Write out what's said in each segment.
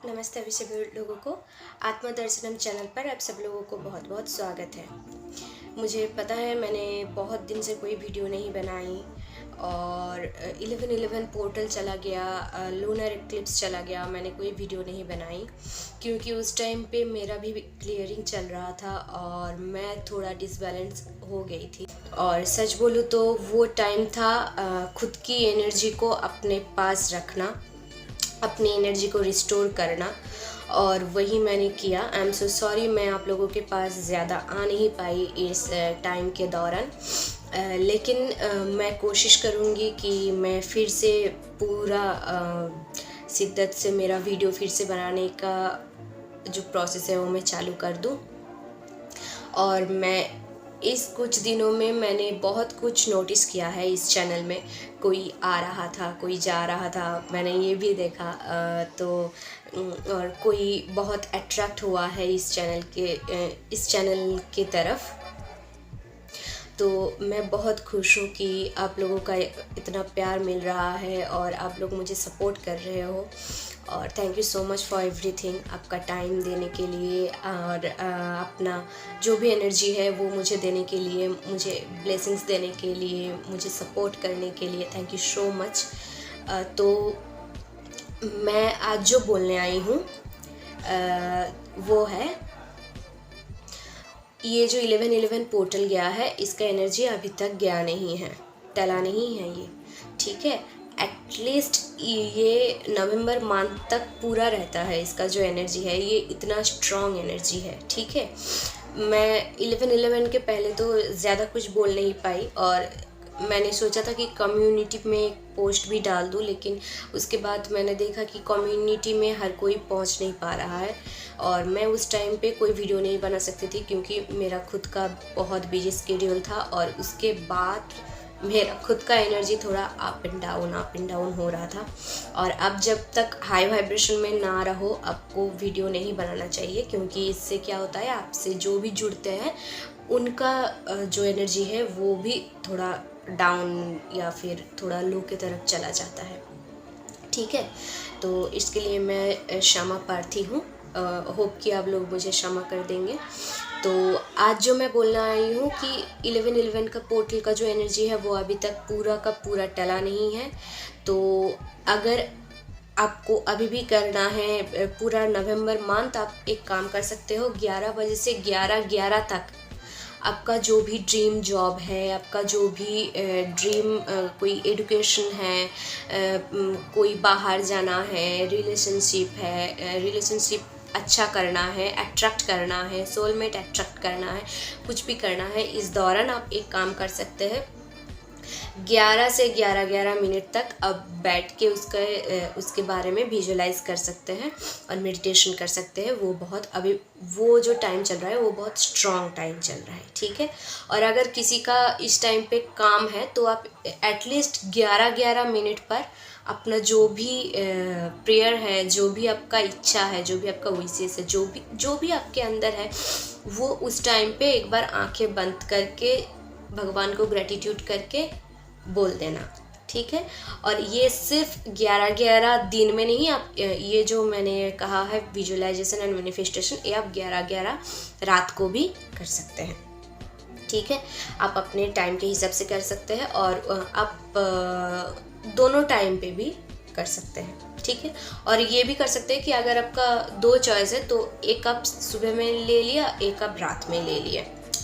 नमस्ते अभी सभी लोगों को आत्मदर्शनम चैनल पर आप सब लोगों को बहुत बहुत स्वागत है। मुझे पता है मैंने बहुत दिन से कोई वीडियो नहीं बनाई और 11/11 पोर्टल चला गया, लूनर एक्लिप्स चला गया, मैंने कोई वीडियो नहीं बनाई क्योंकि उस टाइम पे मेरा भी क्लियरिंग चल रहा था और मैं थोड़ा डिसबैलेंस हो गई थी। और सच बोलूँ तो वो टाइम था खुद की एनर्जी को अपने पास रखना, अपनी एनर्जी को रिस्टोर करना, और वही मैंने किया। आई एम सो सॉरी मैं आप लोगों के पास ज़्यादा आ नहीं पाई इस टाइम के दौरान, लेकिन मैं कोशिश करूँगी कि मैं फिर से पूरा शिद्दत से मेरा वीडियो फिर से बनाने का जो प्रोसेस है वो मैं चालू कर दूँ। और मैं इस कुछ दिनों में मैंने बहुत कुछ नोटिस किया है इस चैनल में। कोई आ रहा था, कोई जा रहा था, मैंने ये भी देखा। और कोई बहुत अट्रैक्ट हुआ है इस चैनल के तरफ। तो मैं बहुत खुश हूँ कि आप लोगों का इतना प्यार मिल रहा है और आप लोग मुझे सपोर्ट कर रहे हो। और thank you so much for everything, आपका टाइम देने के लिए और अपना जो भी एनर्जी है वो मुझे देने के लिए, मुझे ब्लेसिंग्स देने के लिए, मुझे सपोर्ट करने के लिए थैंक यू सो मच। तो मैं आज जो बोलने आई हूँ वो है ये जो 11/11 पोर्टल गया है, इसका एनर्जी अभी तक गया नहीं है, टला नहीं है ये, ठीक है। एटलीस्ट ये नवंबर मंथ तक पूरा रहता है। इसका जो एनर्जी है ये इतना स्ट्रॉन्ग एनर्जी है, ठीक है। मैं 11/11 के पहले तो ज़्यादा कुछ बोल नहीं पाई और मैंने सोचा था कि कम्युनिटी में एक पोस्ट भी डाल दूँ, लेकिन उसके बाद मैंने देखा कि कम्युनिटी में हर कोई पहुंच नहीं पा रहा है और मैं उस टाइम पे कोई वीडियो नहीं बना सकती थी क्योंकि मेरा खुद का बहुत बिजी स्केड्यूल था। और उसके बाद मेरा खुद का एनर्जी थोड़ा अप एंड डाउन हो रहा था। और अब जब तक हाई वाइब्रेशन में ना रहो, आपको वीडियो नहीं बनाना चाहिए क्योंकि इससे क्या होता है, आपसे जो भी जुड़ते हैं उनका जो एनर्जी है वो भी थोड़ा डाउन या फिर थोड़ा लो की तरफ चला जाता है, ठीक है। तो इसके लिए मैं क्षमा प्रार्थी हूँ, होप कि आप लोग मुझे क्षमा कर देंगे। तो आज जो मैं बोलना आई हूँ कि 11/11 का पोर्टल का जो एनर्जी है वो अभी तक पूरा का पूरा टला नहीं है। तो अगर आपको अभी भी करना है पूरा नवंबर मंथ, आप एक काम कर सकते हो, 11 बजे से 11:11 तक आपका जो भी ड्रीम जॉब है, आपका जो भी ड्रीम कोई एडुकेशन है, कोई बाहर जाना है, रिलेशनशिप अच्छा करना है, अट्रैक्ट करना है, सोलमेट अट्रैक्ट करना है, कुछ भी करना है, इस दौरान आप एक काम कर सकते हैं, 11 से 11:11 मिनट तक अब बैठ के उसके बारे में विजुलाइज कर सकते हैं और मेडिटेशन कर सकते हैं। वो बहुत अभी वो जो टाइम चल रहा है वो बहुत स्ट्रॉन्ग टाइम चल रहा है, ठीक है। और अगर किसी का इस टाइम पे काम है तो आप एटलीस्ट 11:11 मिनट पर अपना जो भी प्रेयर है, जो भी आपका इच्छा है, जो भी आपका विशेष है, जो भी आपके अंदर है, वो उस टाइम पे एक बार आंखें बंद करके भगवान को ग्रेटिट्यूड करके बोल देना, ठीक है। और ये सिर्फ 11:11 दिन में नहीं, आप ये जो मैंने कहा है विजुअलाइजेशन एंड मैनिफेस्टेशन, ये आप 11:11 रात को भी कर सकते हैं, ठीक है। आप अपने टाइम के हिसाब से कर सकते हैं और आप दोनों टाइम पे भी कर सकते हैं, ठीक है। और ये भी कर सकते हैं कि अगर आपका 2 चॉइस है तो एक आप सुबह में ले लिया, एक आप रात में ले लिया,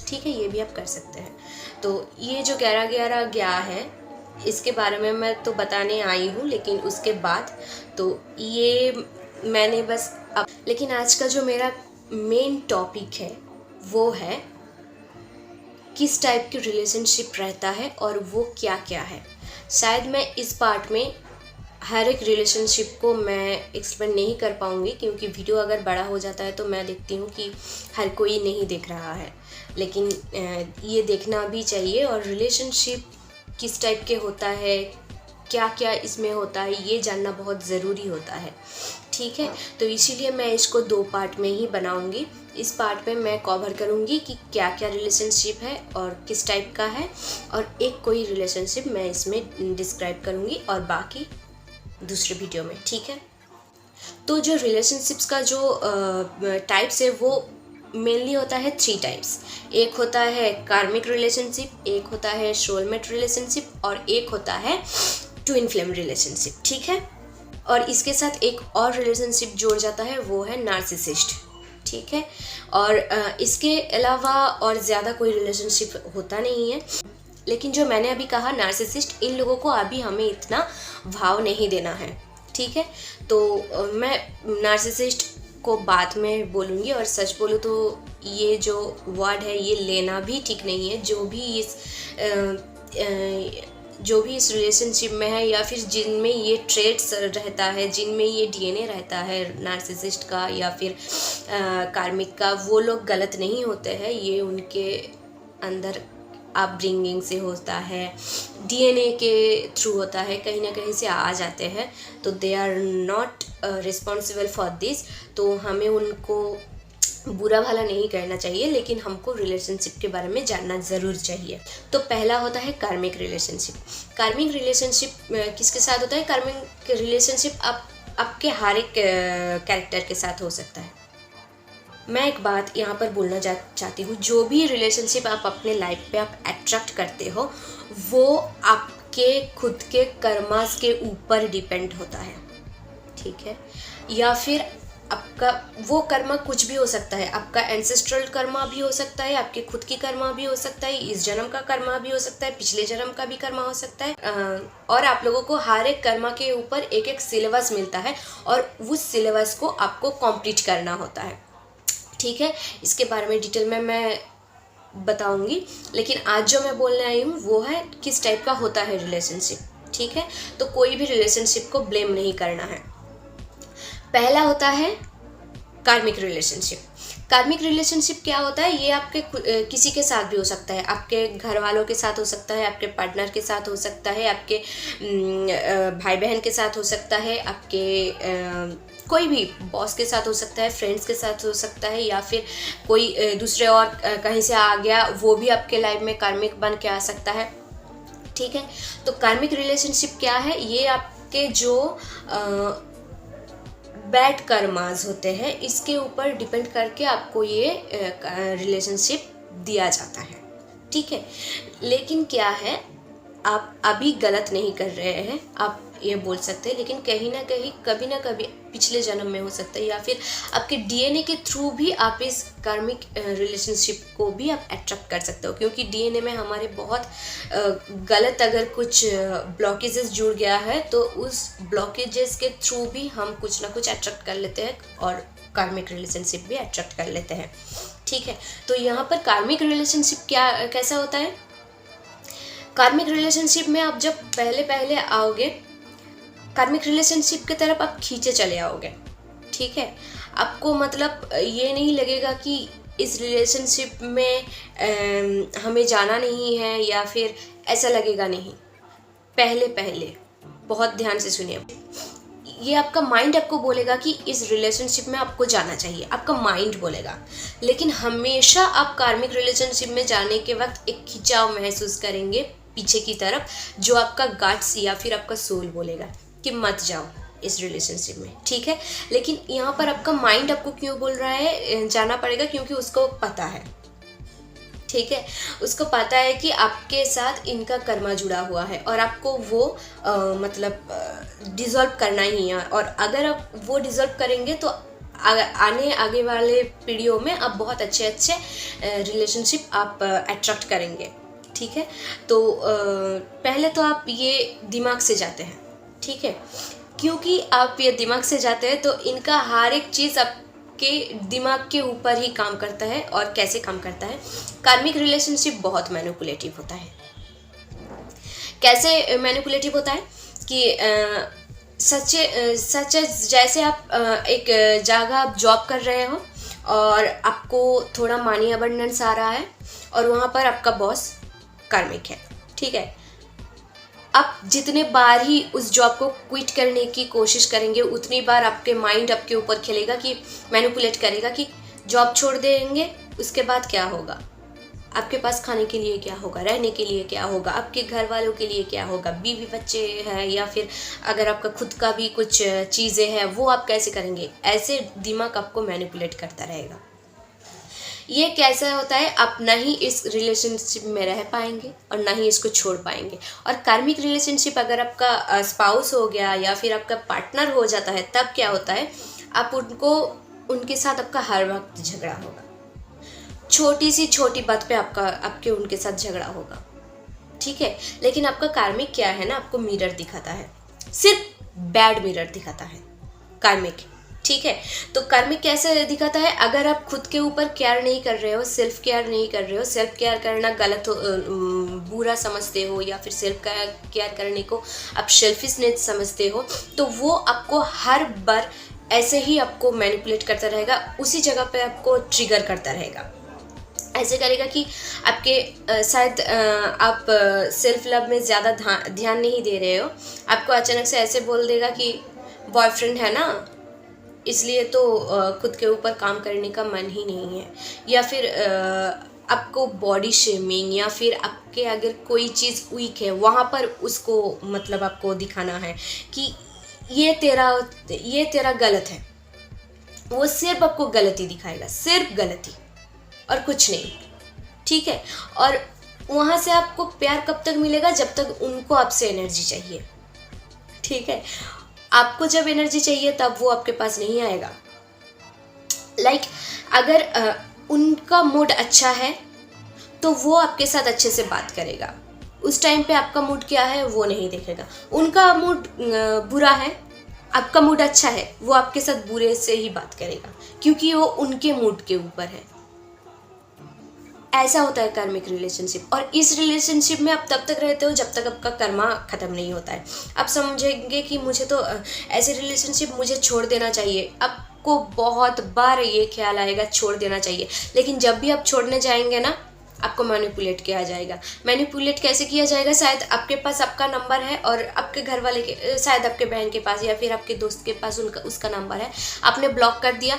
ठीक है, ये भी आप कर सकते हैं। तो ये जो 11:11 गया है इसके बारे में मैं तो बताने आई हूँ, लेकिन उसके बाद तो ये मैंने बस लेकिन आज का जो मेरा मेन टॉपिक है वो है किस टाइप की रिलेशनशिप रहता है और वो क्या क्या है। शायद मैं इस पार्ट में हर एक रिलेशनशिप को मैं एक्सप्लेन नहीं कर पाऊँगी क्योंकि वीडियो अगर बड़ा हो जाता है तो मैं देखती हूँ कि हर कोई नहीं देख रहा है, लेकिन ये देखना भी चाहिए। और रिलेशनशिप किस टाइप के होता है, क्या क्या इसमें होता है, ये जानना बहुत ज़रूरी होता है, ठीक है। तो इसीलिए मैं इसको 2 पार्ट में ही बनाऊंगी। इस पार्ट में मैं कवर करूंगी कि क्या क्या रिलेशनशिप है और किस टाइप का है, और एक कोई रिलेशनशिप मैं इसमें डिस्क्राइब करूंगी और बाकी दूसरे वीडियो में, ठीक है। तो जो रिलेशनशिप्स का जो टाइप्स है वो मेनली होता है 3 टाइप्स। एक होता है कार्मिक रिलेशनशिप, एक होता है सोलमेट रिलेशनशिप और एक होता है ट्विन फ्लेम रिलेशनशिप, ठीक है। और इसके साथ एक और रिलेशनशिप जोड़ जाता है, वो है नार्सिसिस्ट, ठीक है। और इसके अलावा और ज़्यादा कोई रिलेशनशिप होता नहीं है। लेकिन जो मैंने अभी कहा नार्सिसिस्ट, इन लोगों को अभी हमें इतना भाव नहीं देना है, ठीक है। तो मैं नार्सिसिस्ट को बाद में बोलूँगी। और सच बोलूँ तो ये जो वर्ड है ये लेना भी ठीक नहीं है। जो भी इस रिलेशनशिप में है या फिर जिनमें ये ट्रेट्स रहता है, जिनमें ये डीएनए रहता है नार्सिसिस्ट का या फिर कार्मिक का, वो लोग गलत नहीं होते हैं। ये उनके अंदर अपब्रिंगिंग से होता है, डीएनए के थ्रू होता है, कहीं ना कहीं से आ जाते हैं। तो they are not responsible for this. तो हमें उनको बुरा भला नहीं करना चाहिए, लेकिन हमको रिलेशनशिप के बारे में जानना ज़रूर चाहिए। तो पहला होता है कार्मिक रिलेशनशिप। कार्मिक रिलेशनशिप किसके साथ होता है? कार्मिक रिलेशनशिप आपके हर एक कैरेक्टर के साथ हो सकता है। मैं एक बात यहाँ पर बोलना चाहती हूँ, जो भी रिलेशनशिप आप अपने लाइफ पे आप अट्रैक्ट करते हो वो आपके खुद के कर्मास के ऊपर डिपेंड होता है, ठीक है। या फिर आपका वो कर्मा कुछ भी हो सकता है, आपका एंसेस्ट्रल कर्मा भी हो सकता है, आपके खुद की कर्मा भी हो सकता है, इस जन्म का कर्मा भी हो सकता है, पिछले जन्म का भी कर्मा हो सकता है। और आप लोगों को हर एक कर्मा के ऊपर एक एक सिलेबस मिलता है और उस सिलेबस को आपको कंप्लीट करना होता है, ठीक है। इसके बारे में डिटेल में मैं बताऊंगी, लेकिन आज जो मैं बोलने आई हूँ वो है किस टाइप का होता है रिलेशनशिप, ठीक है। तो कोई भी रिलेशनशिप को ब्लेम नहीं करना है। पहला होता है कार्मिक रिलेशनशिप। कार्मिक रिलेशनशिप क्या होता है? ये आपके किसी के साथ भी हो सकता है, आपके घर वालों के साथ हो सकता है, आपके पार्टनर के साथ हो सकता है, आपके भाई बहन के साथ हो सकता है, आपके कोई भी बॉस के साथ हो सकता है, फ्रेंड्स के साथ हो सकता है, या फिर कोई दूसरे और कहीं से आ गया, वो भी आपके लाइफ में कार्मिक बन के आ सकता है, ठीक है। तो कार्मिक रिलेशनशिप क्या है? ये आपके जो बैड कर्मास होते हैं इसके ऊपर डिपेंड करके आपको ये रिलेशनशिप दिया जाता है, ठीक है। लेकिन क्या है, आप अभी गलत नहीं कर रहे हैं, आप ये बोल सकते हैं, लेकिन कहीं ना कहीं कभी ना कभी पिछले जन्म में हो सकता है, या फिर आपके डीएनए के थ्रू भी आप इस कार्मिक रिलेशनशिप को भी आप अट्रैक्ट कर सकते हो। क्योंकि डीएनए में हमारे बहुत गलत अगर कुछ ब्लॉकेजेस जुड़ गया है तो उस ब्लॉकेजेस के थ्रू भी हम कुछ ना कुछ अट्रैक्ट कर लेते हैं और कार्मिक रिलेशनशिप भी अट्रैक्ट कर लेते हैं, ठीक है। तो यहाँ पर कार्मिक रिलेशनशिप कैसा होता है? कार्मिक रिलेशनशिप में आप जब पहले आओगे, कार्मिक रिलेशनशिप की तरफ आप खींचे चले आओगे, ठीक है। आपको मतलब ये नहीं लगेगा कि इस रिलेशनशिप में हमें जाना नहीं है, या फिर ऐसा लगेगा नहीं। पहले बहुत ध्यान से सुनिए, ये आपका माइंड आपको बोलेगा कि इस रिलेशनशिप में आपको जाना चाहिए, आपका माइंड बोलेगा। लेकिन हमेशा आप कार्मिक रिलेशनशिप में जाने के वक्त एक खिंचाव महसूस करेंगे पीछे की तरफ, जो आपका गट्स या फिर आपका सोल बोलेगा कि मत जाओ इस रिलेशनशिप में, ठीक है। लेकिन यहाँ पर आपका माइंड आपको क्यों बोल रहा है जाना पड़ेगा? क्योंकि उसको पता है, ठीक है, उसको पता है कि आपके साथ इनका कर्मा जुड़ा हुआ है और आपको वो मतलब डिसॉल्व करना ही है। और अगर आप वो डिसॉल्व करेंगे तो आगे वाले पीढ़ियों में आप बहुत अच्छे रिलेशनशिप आप अट्रैक्ट करेंगे, ठीक है। तो पहले तो आप ये दिमाग से जाते हैं, ठीक है। क्योंकि आप ये दिमाग से जाते हैं तो इनका हर एक चीज़ आपके दिमाग के ऊपर ही काम करता है। और कैसे काम करता है? कार्मिक रिलेशनशिप बहुत मैनिपुलेटिव होता है। कैसे मैनिपुलेटिव होता है कि सच जैसे आप एक जगह आप जॉब कर रहे हो और आपको थोड़ा मनी अबंडेंस आ रहा है और वहाँ पर आपका बॉस कार्मिक है, ठीक है। आप जितने बार ही उस जॉब को क्विट करने की कोशिश करेंगे उतनी बार आपके माइंड आपके ऊपर खेलेगा कि मैनिपुलेट करेगा कि जॉब छोड़ देंगे, उसके बाद क्या होगा, आपके पास खाने के लिए क्या होगा, रहने के लिए क्या होगा, आपके घर वालों के लिए क्या होगा, बीवी बच्चे हैं, या फिर अगर आपका खुद का भी कुछ चीज़ें हैं वो आप कैसे करेंगे। ऐसे दिमाग आपको मैनिपुलेट करता रहेगा। ये कैसा होता है, आप ना ही इस रिलेशनशिप में रह पाएंगे और ना ही इसको छोड़ पाएंगे। और कार्मिक रिलेशनशिप अगर आपका स्पाउस हो गया या फिर आपका पार्टनर हो जाता है, तब क्या होता है, आप उनके साथ आपका हर वक्त झगड़ा होगा। छोटी सी छोटी बात पे आपके उनके साथ झगड़ा होगा, ठीक है। लेकिन आपका कार्मिक क्या है ना, आपको मिरर दिखाता है, सिर्फ बैड मिरर दिखाता है कार्मिक, ठीक है। तो कार्मिक कैसे दिखाता है, अगर आप खुद के ऊपर केयर नहीं कर रहे हो, सेल्फ केयर नहीं कर रहे हो, सेल्फ केयर करना गलत हो, बुरा समझते हो, या फिर सेल्फ केयर करने को आप सेल्फिशनेस समझते हो, तो वो आपको हर बार ऐसे ही आपको मैनिपुलेट करता रहेगा, उसी जगह पे आपको ट्रिगर करता रहेगा। ऐसे करेगा कि आपके शायद आप सेल्फ लव में ज़्यादा ध्यान नहीं दे रहे हो, आपको अचानक से ऐसे बोल देगा कि बॉयफ्रेंड है ना, इसलिए तो खुद के ऊपर काम करने का मन ही नहीं है, या फिर आपको बॉडी शेमिंग, या फिर आपके अगर कोई चीज़ वीक है वहाँ पर उसको मतलब आपको दिखाना है कि ये तेरा गलत है। वो सिर्फ आपको गलती दिखाएगा, सिर्फ गलती और कुछ नहीं, ठीक है। और वहाँ से आपको प्यार कब तक मिलेगा, जब तक उनको आपसे एनर्जी चाहिए, ठीक है। आपको जब एनर्जी चाहिए तब वो आपके पास नहीं आएगा। लाइक अगर उनका मूड अच्छा है तो वो आपके साथ अच्छे से बात करेगा, उस टाइम पे आपका मूड क्या है वो नहीं देखेगा। उनका मूड बुरा है, आपका मूड अच्छा है, वो आपके साथ बुरे से ही बात करेगा, क्योंकि वो उनके मूड के ऊपर है। ऐसा होता है कार्मिक रिलेशनशिप। और इस रिलेशनशिप में आप तब तक रहते हो जब तक आपका कर्मा ख़त्म नहीं होता है। आप समझेंगे कि मुझे तो ऐसे रिलेशनशिप मुझे छोड़ देना चाहिए, आपको बहुत बार ये ख्याल आएगा छोड़ देना चाहिए, लेकिन जब भी आप छोड़ने जाएंगे ना, आपको मैनिपुलेट किया जाएगा। मैनिपुलेट कैसे किया जाएगा, शायद आपके पास आपका नंबर है और आपके घर वाले के, शायद आपके बहन के पास या फिर आपके दोस्त के पास उसका नंबर है, आपने ब्लॉक कर दिया,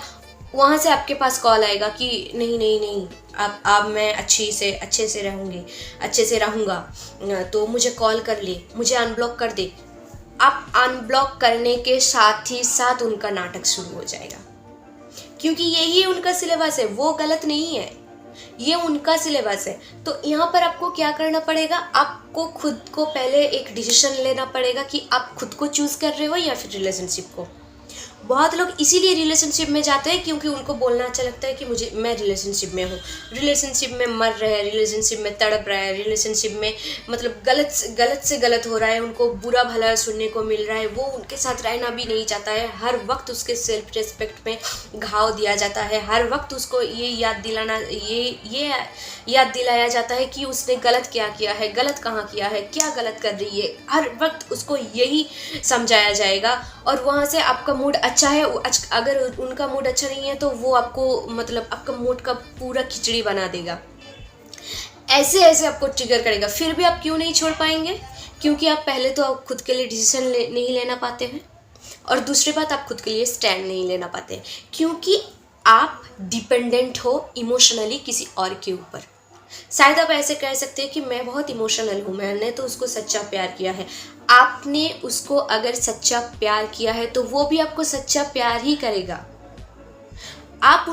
वहाँ से आपके पास कॉल आएगा कि नहीं नहीं नहीं, अब मैं अच्छे से रहूँगा, तो मुझे कॉल कर ले, मुझे अनब्लॉक कर दे। आप अनब्लॉक करने के साथ ही साथ उनका नाटक शुरू हो जाएगा, क्योंकि यही उनका सिलेबस है, वो गलत नहीं है, ये उनका सिलेबस है। तो यहाँ पर आपको क्या करना पड़ेगा, आपको खुद को पहले एक डिसीजन लेना पड़ेगा कि आप खुद को चूज़ कर रहे हो या फिर रिलेशनशिप को। बहुत लोग इसीलिए रिलेशनशिप में जाते हैं क्योंकि उनको बोलना अच्छा लगता है कि मैं रिलेशनशिप में हूँ, रिलेशनशिप में मर रहे हैं, रिलेशनशिप में तड़प रहा है, रिलेशनशिप में मतलब गलत से गलत हो रहा है, उनको बुरा भला सुनने को मिल रहा है, वो उनके साथ रहना भी नहीं चाहता है, हर वक्त उसके सेल्फ रिस्पेक्ट में घाव दिया जाता है, हर वक्त उसको ये याद दिलाया जाता है कि उसने गलत क्या किया है, गलत कहाँ किया है, क्या गलत कर रही है, हर वक्त उसको यही समझाया जाएगा। और वहाँ से आपका मूड अच्छा है, अगर उनका मूड अच्छा नहीं है तो वो आपको मतलब आपका मूड का पूरा खिचड़ी बना देगा, ऐसे आपको ट्रिगर करेगा। फिर भी आप क्यों नहीं छोड़ पाएंगे, क्योंकि आप पहले तो आप खुद के लिए डिसीजन नहीं लेना पाते हैं, और दूसरी बात आप खुद के लिए स्टैंड नहीं लेना पाते हैं, क्योंकि आप डिपेंडेंट हो इमोशनली किसी और के ऊपर। शायद आप ऐसे कह सकते हैं कि मैं बहुत इमोशनल हूँ, मैंने तो उसको सच्चा प्यार किया है। आपने उसको अगर सच्चा प्यार किया है तो वो भी आपको सच्चा प्यार ही करेगा। आप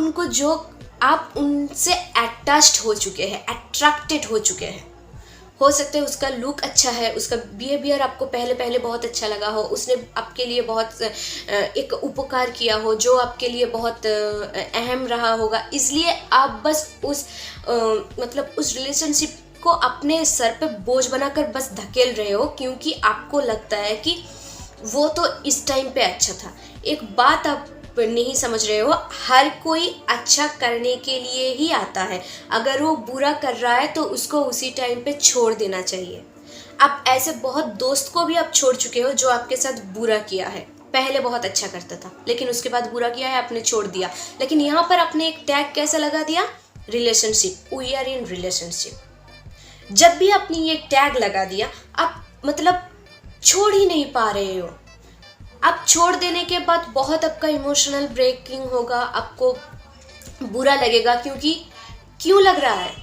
उनसे अटैच्ड हो चुके हैं, अट्रैक्टेड हो चुके हैं। हो सकता है उसका लुक अच्छा है, उसका बिहेवियर आपको पहले बहुत अच्छा लगा हो, उसने आपके लिए बहुत एक उपकार किया हो जो आपके लिए बहुत अहम रहा होगा, इसलिए आप बस उस रिलेशनशिप को अपने सर पे बोझ बनाकर बस धकेल रहे हो, क्योंकि आपको लगता है कि वो तो इस टाइम पे अच्छा था। एक बात आप नहीं समझ रहे हो, हर कोई अच्छा करने के लिए ही आता है, अगर वो बुरा कर रहा है तो उसको उसी टाइम पे छोड़ देना चाहिए। आप ऐसे बहुत दोस्त को भी आप छोड़ चुके हो जो आपके साथ बुरा किया है, पहले बहुत अच्छा करता था लेकिन उसके बाद बुरा किया है, आपने छोड़ दिया। लेकिन यहाँ पर आपने एक टैग कैसा लगा दिया, relationship, we are in relationship. जब भी आपने ये टैग लगा दिया, आप मतलब छोड़ ही नहीं पा रहे हो। आप छोड़ देने के बाद बहुत आपका इमोशनल ब्रेकिंग होगा, आपको बुरा लगेगा, क्योंकि क्यों लग रहा है,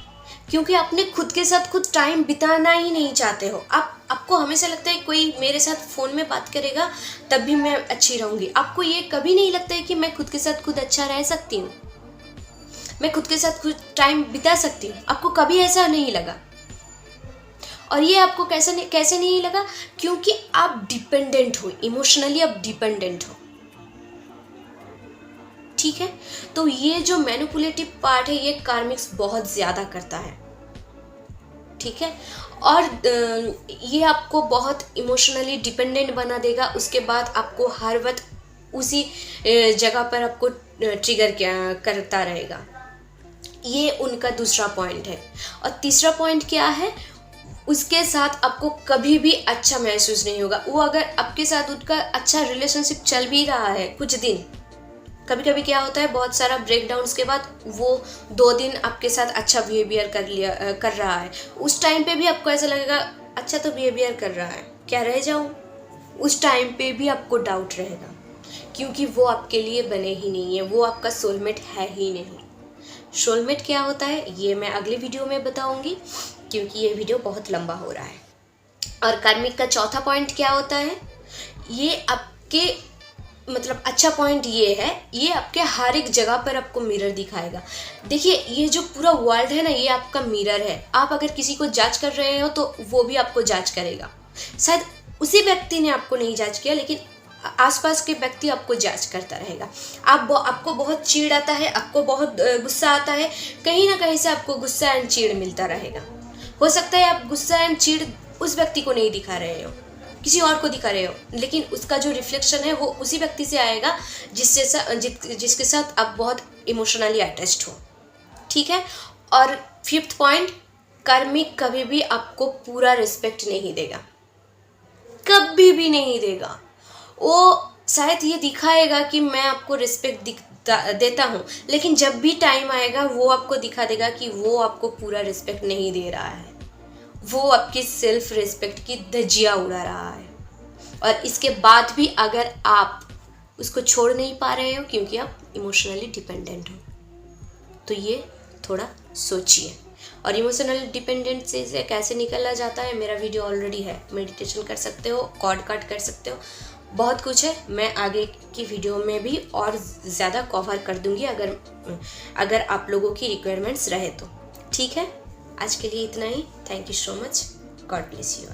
क्योंकि आपने खुद के साथ खुद टाइम बिताना ही नहीं चाहते हो। आपको हमेशा लगता है कोई मेरे साथ फ़ोन में बात करेगा तब भी मैं अच्छी रहूँगी। आपको ये कभी नहीं लगता है कि मैं खुद के साथ खुद अच्छा रह सकती हूँ, मैं खुद के साथ खुद टाइम बिता सकती हूँ। आपको कभी ऐसा नहीं लगा। और ये आपको कैसे नहीं लगा? क्योंकि आप डिपेंडेंट हो, इमोशनली आप डिपेंडेंट हो। ठीक है, तो ये जो मैनिपुलेटिव पार्ट है ये कार्मिक्स बहुत ज़्यादा करता है। ठीक है, और ये आपको बहुत इमोशनली डिपेंडेंट बना देगा। उसके बाद आपको हर वक्त उसी जगह पर आपको ट्रिगर करता रहेगा। ये उनका दूसरा पॉइंट है। और तीसरा पॉइंट क्या है? उसके साथ आपको कभी भी अच्छा महसूस नहीं होगा। वो अगर आपके साथ उनका अच्छा रिलेशनशिप चल भी रहा है कुछ दिन, कभी कभी क्या होता है, बहुत सारा ब्रेकडाउन्स के बाद वो 2 दिन आपके साथ अच्छा बिहेवियर कर रहा है, उस टाइम पे भी आपको ऐसा लगेगा अच्छा तो बिहेवियर कर रहा है, क्या रह जाऊँ। उस टाइम पे भी आपको डाउट रहेगा, क्योंकि वो आपके लिए बने ही नहीं है, वो आपका सोलमेट है ही नहीं। सोलमेट क्या होता है ये मैं अगले वीडियो में बताऊंगी, क्योंकि ये वीडियो बहुत लंबा हो रहा है। और कार्मिक का चौथा पॉइंट क्या होता है? ये आपके मतलब अच्छा पॉइंट ये है, ये आपके हर एक जगह पर आपको मिरर दिखाएगा। देखिए, ये जो पूरा वर्ल्ड है ना, ये आपका मिरर है। आप अगर किसी को जज कर रहे हो तो वो भी आपको जज करेगा। शायद उसी व्यक्ति ने आपको नहीं जज किया, लेकिन आसपास के व्यक्ति आपको जज करता रहेगा। आपको बहुत चिढ़ आता है, आपको बहुत गुस्सा आता है, कहीं ना कहीं से आपको गुस्सा एंड चिढ़ मिलता रहेगा। हो सकता है आप गुस्सा एंड चिढ़ उस व्यक्ति को नहीं दिखा रहे हो, किसी और को दिखा रहे हो, लेकिन उसका जो रिफ्लेक्शन है वो उसी व्यक्ति से आएगा जिसके साथ आप बहुत इमोशनली अटैच्ड हो। ठीक है, और 5th पॉइंट, कार्मिक कभी भी आपको पूरा रिस्पेक्ट नहीं देगा, कभी भी नहीं देगा। वो शायद ये दिखाएगा कि मैं आपको रिस्पेक्ट देता हूँ, लेकिन जब भी टाइम आएगा वो आपको दिखा देगा कि वो आपको पूरा रिस्पेक्ट नहीं दे रहा है, वो आपकी सेल्फ रिस्पेक्ट की धज्जियाँ उड़ा रहा है। और इसके बाद भी अगर आप उसको छोड़ नहीं पा रहे हो क्योंकि आप इमोशनली डिपेंडेंट हो, तो ये थोड़ा सोचिए। और इमोशनल डिपेंडेंट से कैसे निकला जाता है मेरा वीडियो ऑलरेडी है, मेडिटेशन कर सकते हो, कॉर्ड कट कर सकते हो, बहुत कुछ है। मैं आगे की वीडियो में भी और ज़्यादा कवर कर दूंगी अगर आप लोगों की रिक्वायरमेंट्स रहे तो। ठीक है, आज के लिए इतना ही। Thank you so much. God bless you.